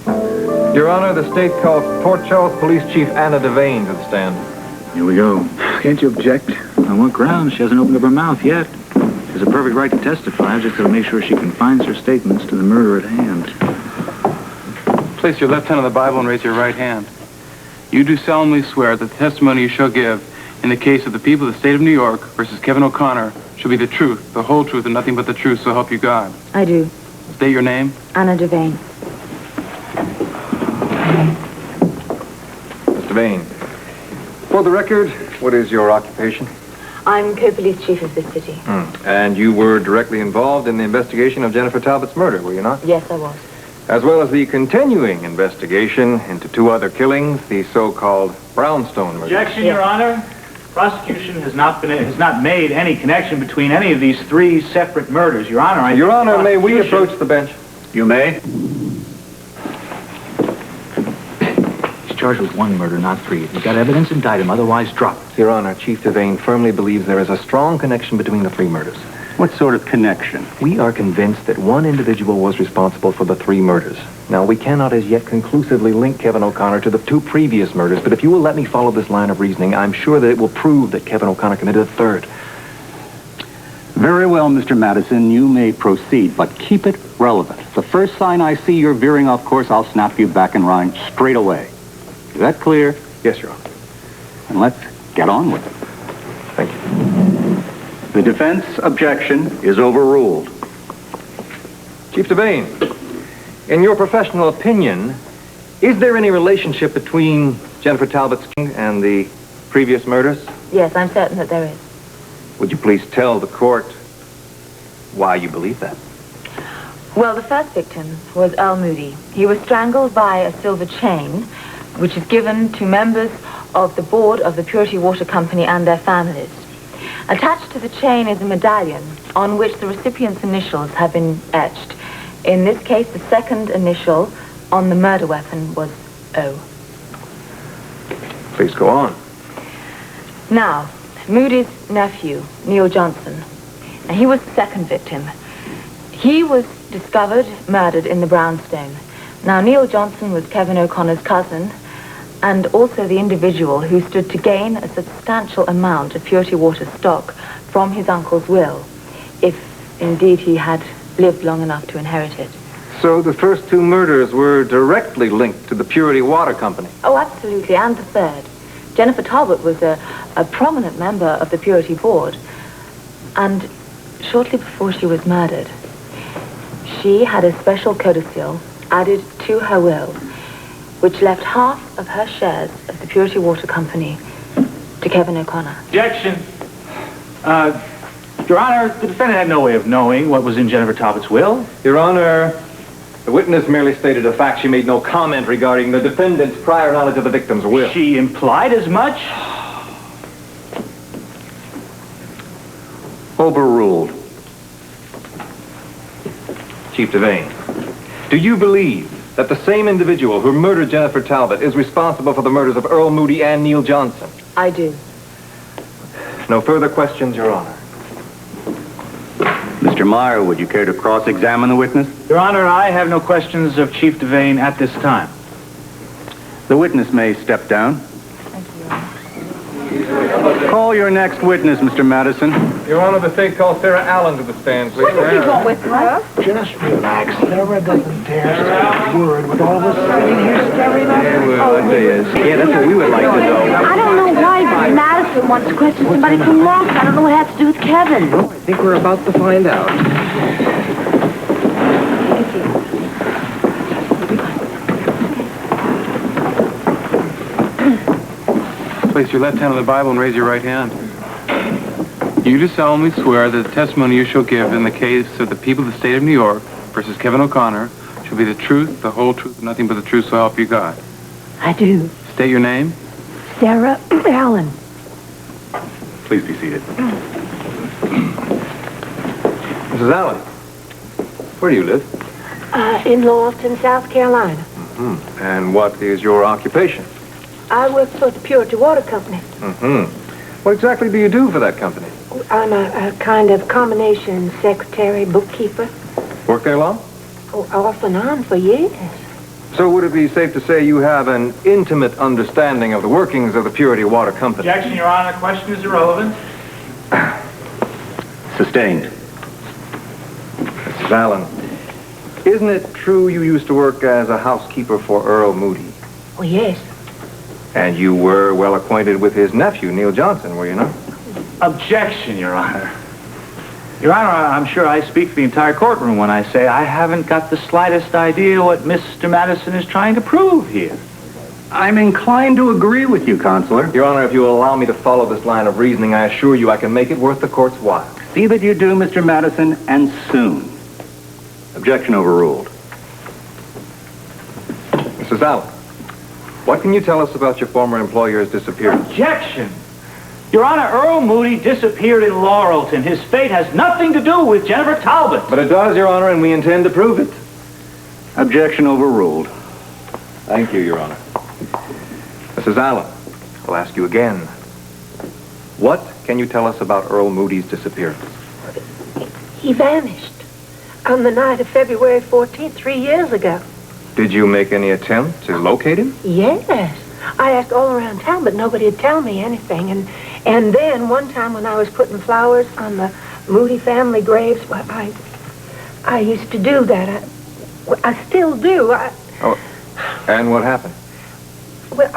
Your Honor, the state calls Port Charles Police Chief Anna Devane to the stand. Here we go. Can't you object? On what grounds? She hasn't opened up her mouth yet. She has a perfect right to testify. I've just got to make sure she confines her statements to the murder at hand. Place your left hand on the Bible and raise your right hand. You do solemnly swear that the testimony you shall give in the case of the people of the state of New York versus Kevin O'Connor shall be the truth, the whole truth, and nothing but the truth, so help you God. I do. State your name. Anna Devane. Miss Devane, for the record, what is your occupation? I'm co-police chief of this city. And you were directly involved in the investigation of Jennifer Talbot's murder, were you not? Yes, I was. As well as the continuing investigation into two other killings, the so-called Brownstone murder. Objection, Your Honor. Prosecution has not made any connection between any of these three separate murders. Your Honor, Your Honor, may we approach the bench? You may. He's charged with one murder, not three. If you've got evidence, indict him. Otherwise, drop it. Your Honor, Chief Devane firmly believes there is a strong connection between the three murders. What sort of connection? We are convinced that one individual was responsible for the three murders. Now, we cannot as yet conclusively link Kevin O'Connor to the two previous murders, but if you will let me follow this line of reasoning, I'm sure that it will prove that Kevin O'Connor committed a third. Very well, Mr. Madison, you may proceed, but keep it relevant. The first sign I see you're veering off course, I'll snap you back in line straight away. Is that clear? Yes, Your Honor. And let's get on with it. Thank you. The defense objection is overruled. Chief Devane, in your professional opinion, is there any relationship between Jennifer Talbot's killing and the previous murders? Yes, I'm certain that there is. Would you please tell the court why you believe that? Well, the first victim was Earl Moody. He was strangled by a silver chain, which is given to members of the board of the Purity Water Company and their families. Attached to the chain is a medallion on which the recipient's initials have been etched. In this case, the second initial on the murder weapon was O. Please go on. Now, Moody's nephew, Neil Johnson, and he was the second victim. He was discovered murdered in the brownstone. Now, Neil Johnson was Kevin O'Connor's cousin, and also the individual who stood to gain a substantial amount of Purity Water stock from his uncle's will, if indeed he had lived long enough to inherit it. So the first two murders were directly linked to the Purity Water Company? Oh, absolutely, and the third. Jennifer Talbot was a prominent member of the Purity Board, and shortly before she was murdered, she had a special codicil added to her will, which left half of her shares of the Purity Water Company to Kevin O'Connor. Objection. Your Honor, the defendant had no way of knowing what was in Jennifer Talbot's will. Your Honor, the witness merely stated a fact. She made no comment regarding the defendant's prior knowledge of the victim's will. She implied as much. Overruled. Chief Devane, do you believe that the same individual who murdered Jennifer Talbot is responsible for the murders of Earl Moody and Neil Johnson? I do. No further questions, Your Honor. Mr. Meyer, would you care to cross-examine the witness? Your Honor, I have no questions of Chief Devane at this time. The witness may step down. Thank you, Your Honor. Call your next witness, Mr. Madison. Your Honor, the state calls Sara Allan to the stand, please. What have you got with her? Just relax. Sarah doesn't dare say a word with all of us sitting here staring at her. Well, I tell you, yeah, that's what we would like to know. I don't know why Madison wants to question somebody from Laurelton. I don't know what it has to do with Kevin. Well, I think we're about to find out. Place your left hand on the Bible and raise your right hand. You do solemnly swear that the testimony you shall give in the case of the people of the state of New York versus Kevin O'Connor shall be the truth, the whole truth, and nothing but the truth, so help you God. I do. State your name. Sara Allan. Please be seated. Mrs. Allan, where do you live? In Laurelton, South Carolina. And what is your occupation? I work for the Purity Water Company. What exactly do you do for that company? I'm a kind of combination secretary, bookkeeper. Work there long? Oh, off and on for years. So would it be safe to say you have an intimate understanding of the workings of the Purity Water Company? Objection, Your Honor. The question is irrelevant. Sustained. Mrs. Allan, isn't it true you used to work as a housekeeper for Earl Moody? Oh, yes. And you were well acquainted with his nephew, Neil Johnson, were you not? Objection, Your Honor. Your Honor, I'm sure I speak for the entire courtroom when I say I haven't got the slightest idea what Mr. Madison is trying to prove here. I'm inclined to agree with you, Counselor. Your Honor, if you will allow me to follow this line of reasoning, I assure you I can make it worth the court's while. See that you do, Mr. Madison, and soon. Objection overruled. Mrs. Allan, what can you tell us about your former employer's disappearance? Objection! Your Honor, Earl Moody disappeared in Laurelton. His fate has nothing to do with Jennifer Talbot. But it does, Your Honor, and we intend to prove it. Objection overruled. Thank you, Your Honor. Mrs. Allan, I'll ask you again. What can you tell us about Earl Moody's disappearance? He vanished on the night of February 14th, 3 years ago. Did you make any attempt to locate him? Yes. I asked all around town, but nobody would tell me anything. And then one time when I was putting flowers on the Moody family graves, well, I used to do that. I still do. And what happened? Well,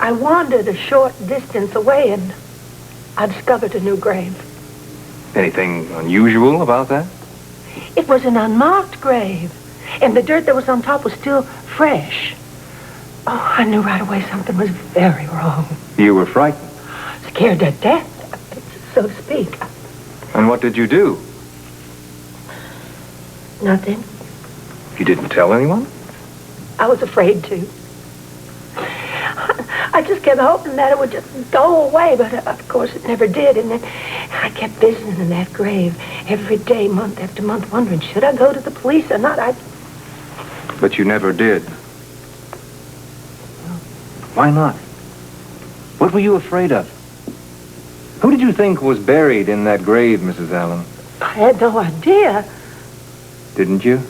I wandered a short distance away and I discovered a new grave. Anything unusual about that? It was an unmarked grave, and the dirt that was on top was still fresh. Oh, I knew right away something was very wrong. You were frightened. Scared to death, so to speak. And what did you do? Nothing. You didn't tell anyone? I was afraid to. I just kept hoping that it would just go away, but of course it never did. And then I kept visiting that grave every day, month after month, wondering, should I go to the police or not? But you never did. Why not? What were you afraid of? Who did you think was buried in that grave, Mrs. Allan? I had no idea. Didn't you?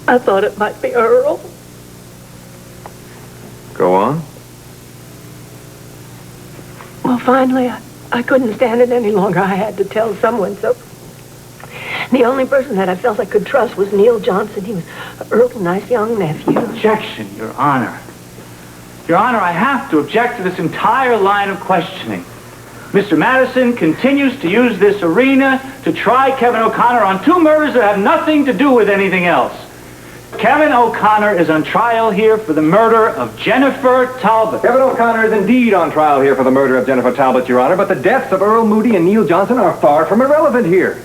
I thought it might be Earl. Go on. Well, finally, I couldn't stand it any longer. I had to tell someone, so the only person that I felt I could trust was Neil Johnson. He was Earl's nice young nephew. Objection, Your Honor. Your Honor, I have to object to this entire line of questioning. Mr. Madison continues to use this arena to try Kevin O'Connor on two murders that have nothing to do with anything else. Kevin O'Connor is on trial here for the murder of Jennifer Talbot. Kevin O'Connor is indeed on trial here for the murder of Jennifer Talbot, Your Honor, but the deaths of Earl Moody and Neil Johnson are far from irrelevant here.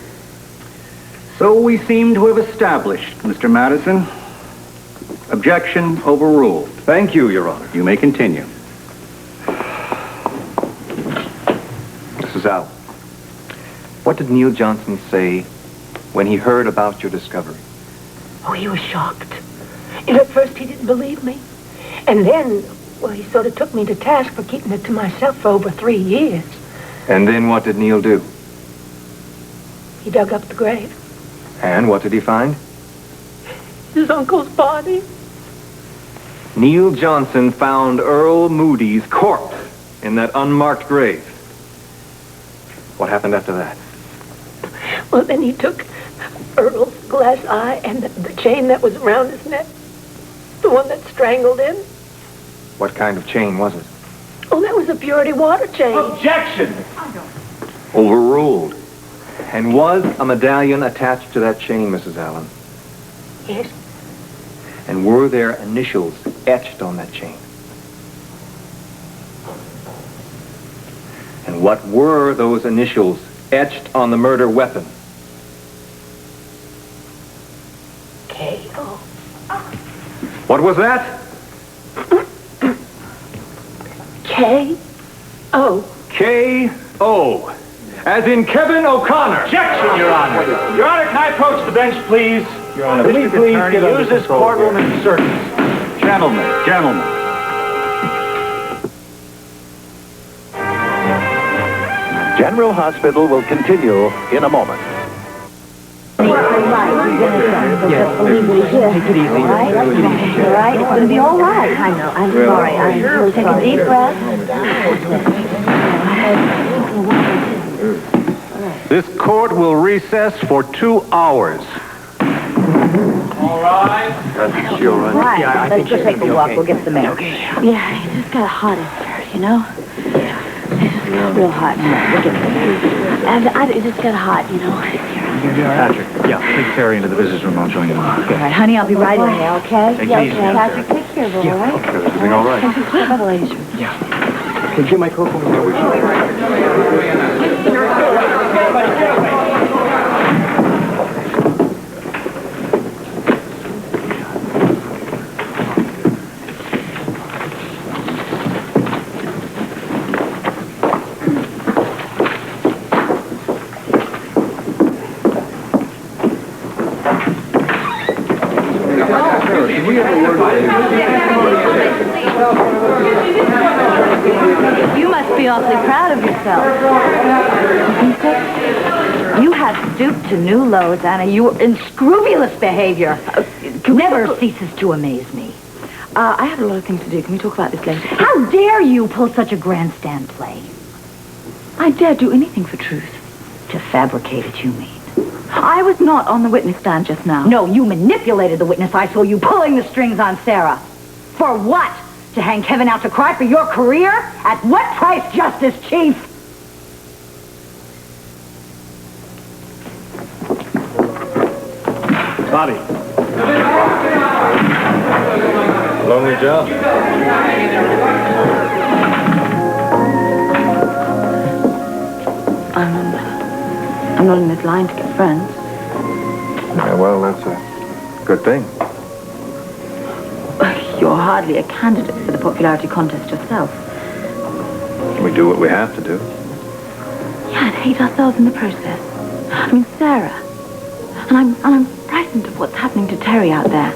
So we seem to have established, Mr. Madison. Objection overruled. Thank you, Your Honor. You may continue. Mrs. Allan, what did Neil Johnson say when he heard about your discovery? Oh, he was shocked. And at first he didn't believe me. And then, well, he sort of took me to task for keeping it to myself for over 3 years. And then what did Neil do? He dug up the grave. And what did he find? His uncle's body. Neil Johnson found Earl Moody's corpse in that unmarked grave. What happened after that? Well, then he took Earl's glass eye and the chain that was around his neck. The one that strangled him. What kind of chain was it? Oh, that was a Purity Water chain. Objection! Overruled. And was a medallion attached to that chain, Mrs. Allan? Yes. And were there initials etched on that chain? And what were those initials etched on the murder weapon? K.O. What was that? K.O. K.O. As in Kevin O'Connor. Objection, Your Honor. Your Honor, can I approach the bench, please? Your Honor, Will you please Attorney, use this courtroom in circles? Gentlemen. General Hospital will continue in a moment. Just believe me here. Take it easy. All right? All right? It's going to be all right. I know. I'm sorry. I'm so Take a deep breath. This court will recess for 2 hours. All right. Right. Yeah, I Let's think go she's take gonna a be walk. okay. We'll get some air. Yeah, it's just got hot in here, you know? Yeah. It's real hot in here. Look at it. And it just got hot, you know? Patrick, yeah, take Terry into the visitor's room. I'll join you. All right, honey, I'll be right in there, okay? Take it Yeah, easy. okay. Patrick, take care of her, all right? Everything all right? What about the ladies' room? Can you get my coat for me? You must be awfully proud of yourself. You have stooped to new lows, Anna. Your unscrupulous behavior never ceases to amaze me. I have a lot of things to do. Can we talk about this later? How dare you pull such a grandstand play? I dare do anything for truth. To fabricate it, you mean? I was not on the witness stand just now. No, you manipulated the witness. I saw you pulling the strings on Sara. For what? To hang Kevin out to cry for your career? At what price, Justice Chief? Bobbie. Lonely job. I'm not in this line to get friends. Yeah, well, that's a good thing. You're hardly a candidate for the popularity contest yourself. We do what we have to do. Yeah, and hate ourselves in the process. I mean, Sara. And I'm frightened of what's happening to Terry out there.